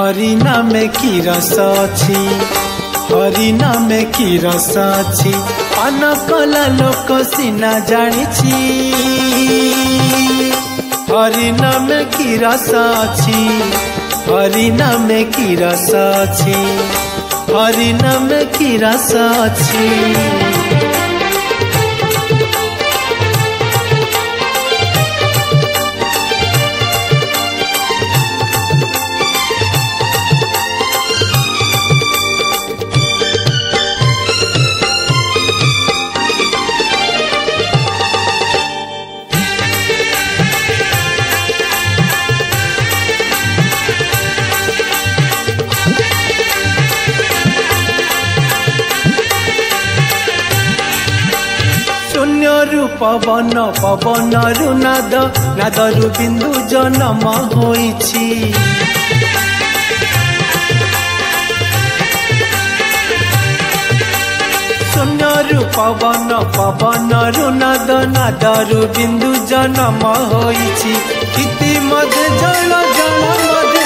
हरि नामे की रस अछि, हरि नामे की रस अछि, पान कला लोक सिना जानिछि। हरि नामे की रस अछि, हरि नामे की रस अछि, हरि नामे की रस अछि। पवन पवन रु नाद, नादरु बिंदु जन्म होइछि। शून्यरु पवन पवन रु नाद, नादरु बिंदु जन्म होइछि। इति मध्य जल जल मध्य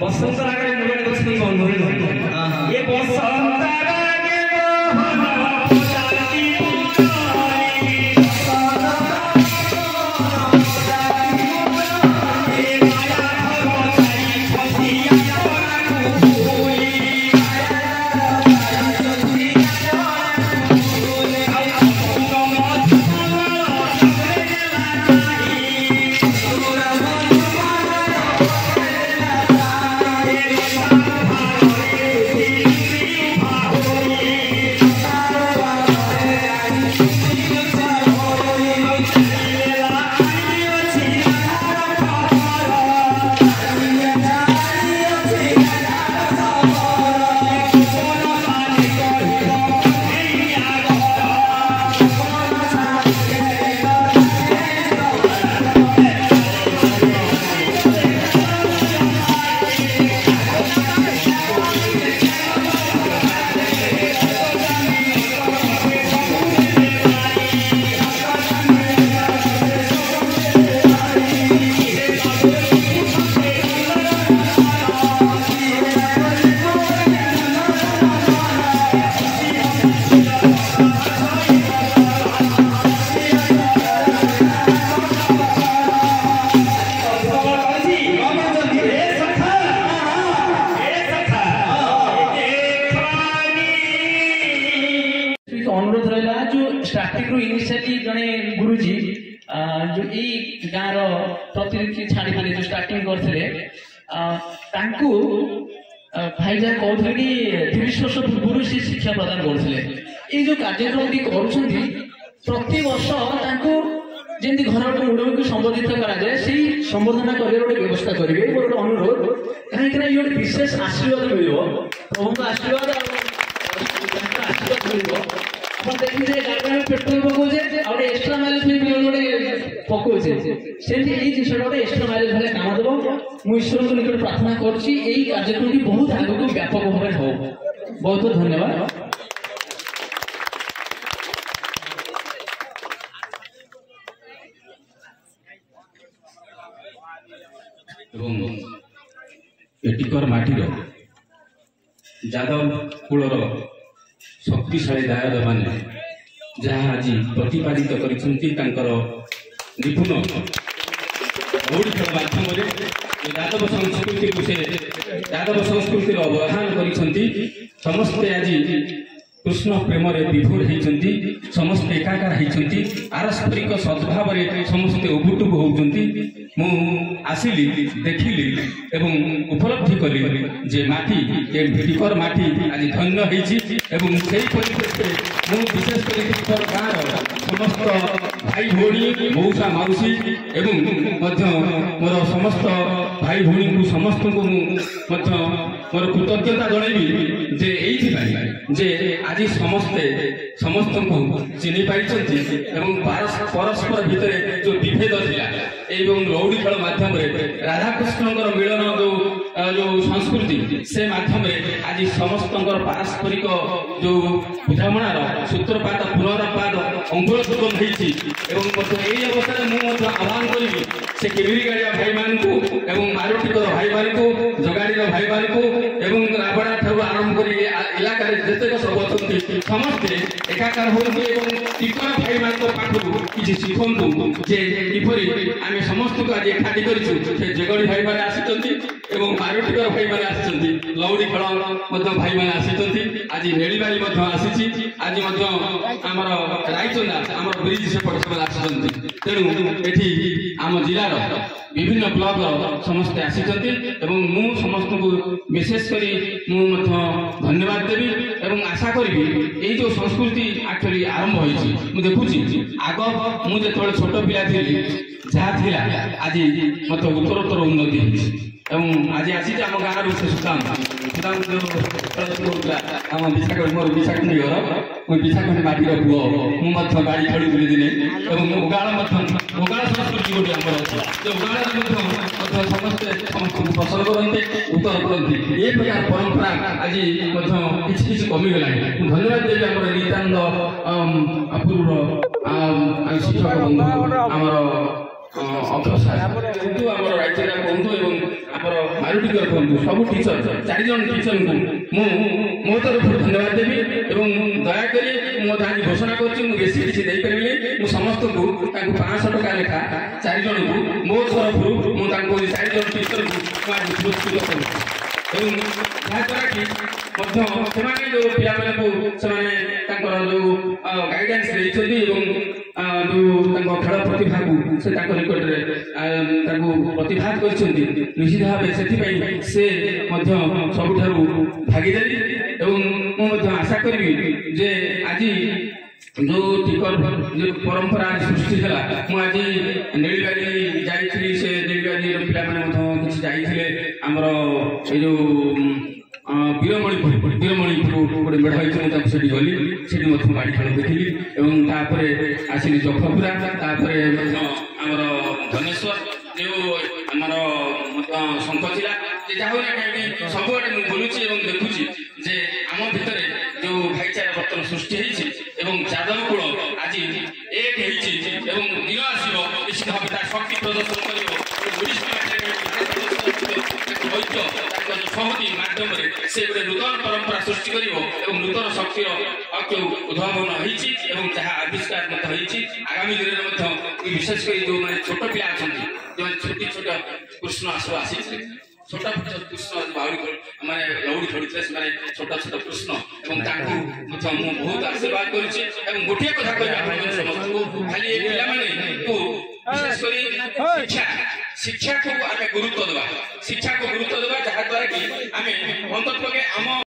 बसंत रागाने मुलाने बस नहीं कौन बोले ये बसंत रागे अनुरोध रहा जो स्टार्टिंग रू इनिशियली जने गुरुजी जो ई गाँव प्रतिनिधि छाड़ी जो स्टार्टिंग आक्टिंग करथिले तांकु भाई जहाँ कहते कि 30 वर्ष पूर्व से शिक्षा प्रदान करते ये जो कार्यक्रम करुँच प्रति वर्ष जमी घर गोटे को संबोधित कराए से संबोधना कर गोटे व्यवस्था करेंगे गोटे अनुरोध कहीं ये गोटे विशेष आशीर्वाद मिल प्रभु आशीर्वाद आशीर्वाद मिल आप देखिए गाड़ी पेट्रोल पकाउे आगे एक्सट्रा माइलेज गोटे पकाउे से जिन गोटे एक्सट्रा माइलेज भाई काम देव मुझे ईश्वर निकट प्रार्थना करुँची कार्यक्रम बहुत आगे को व्यापक भाव में हो। बहुत बहुत धन्यवाद। एटिकर माटीर यादव कूलर शक्तिशाली दायद माने जहाँ आज प्रतिपादित कर निपुण गौड़ी खेल माध्यम यादव संस्कृति को से यादव संस्कृति अवधान कर समस्ते आज कृष्ण प्रेम विभोर होती समस्ते एकाकार होती पारस्परिक सद्भाव समस्ते उभुटुब होती मु आसिली देखिली एवं उपलब्धि कली जे माटी ये भेटिकर माटी आज धन्य होती से परिप्रेक्षी मु विशेष कर गाँव समस्त भाई भौणी मौसा मौसी एवं मोर समस्त भाई भौणी को समस्त को मोर कृतज्ञता जनइबी जे जे आज समस्ते समस्त को चिन्ह पाई परस्पर भितर जो विभेद थिला एवं लौड़ी खेल माध्यम राधाकृष्ण मिलन जो संस्कृति से माध्यम आज समस्त पारस्परिक जो बुझामणार सूत्रपात पुनरपात अंगुलोत्तम होती अवस्था मुझे आह्वान करी से केबिरी गाड़िया भाई मान मारुटिकर भाई मान जगाड़ी भाई मान राबड़ा ठार आरंभ कर इलाका जितेक सब अच्छा समस्ते एकाकार होती टिकर भाई मान पाखु किसी शिखु जे किपरि आम समस्त को आज एकाठी कर जगड़ी भाई मैंने आसी मारुटिकर भाई मैंने आसी लौड़ी खेल भाई मैंने आसी आज नेड़ीबाड़ी आसी आज आमर रायचंदा आम ब्रिज सेपट सब आसी तेणु ये आम जिलार विभिन्न ब्लॉक समस्ते आसी मु समस्त को विशेषकर धन्यवाद देवी एवं आशा करी ये जो संस्कृति एक्चुअली आरंभ हो देखुची आग मुझे छोट पिला थी जहाँ थिला आज मत उत्तरोत्तर उन्नति आज आसी आम गाँव से सुदाम सुदाम जो आम विशाखा मोर विशाखी घर मुझे विशाखी माटीर पुओ मुझे गाड़ी खेलुली दिने उगाड़ संस्कृति गोटे आम अच्छे उगाड़ समस्ते समस्त फसल करते उत्तर करते ये प्रकार परंपरा आज किसी कमिगला धन्यवाद देवी आम नितानंद अपूर्व शिक्षक बंधु आमर कहतु आम रायचंदा कहतु आम मारुटिकर कहतु सब टीचर 4 जन टीचर को मो तरफ धन्यवाद देवी दयाकोरी मुझे घोषणा कर समस्त को 500 टका लेखा 4 जन को मो तरफ मुझे 4 जन टीचर को आज पुरस्कृत कर जहाँद्वारा कि जो पिला जो गाइडेंस जो खेल प्रतिभा को से निकट में प्रतिभा कर निश्चित भाव से सबुठ भागीदारी एवं आशा करी जे आज जो टिकर जो परंपरा सृष्टि है मुझे नेड़ीबाड़ी जाइए से नेड़ीबाड़ी पिला कि जाइए आमर ये जो वीरमणिपुर गोटे मेढ़ होती से गली से बाड़ी खेल देखी और आसिली जखपुरा आमर धनेश्वर जो आमर शंखचिला जहाँ कहीं सबुआड़े मुझे बुलूची देखुची जे आम भितर जो भाईचारा बर्तन सृष्टि यादव कूल आज एक दिन आसो निश्चित भाव शक्ति प्रदर्शन सहमति माध्यम से गोटे नूतन परंपरा सृष्टि कर नूतन शक्तिर उद्भावन हो जहाँ आविष्कार आगामी दिन में विशेषकर जो मैंने छोट पिला अच्छा जो छोटी छोट कृष्ण आसो आसी छोटा कृष्ण बाउरी माने लौड़ी खेलुते से छोटा छोटा कृष्ण बहुत आशीर्वाद कर गोटे कथा कहूँ समस्त को खाली पिला विशेषकर शिक्षा को आम गुरुत्व देवा शिक्षा को गुरुत्व देवा जहाद्वारा कि आम अंतत आम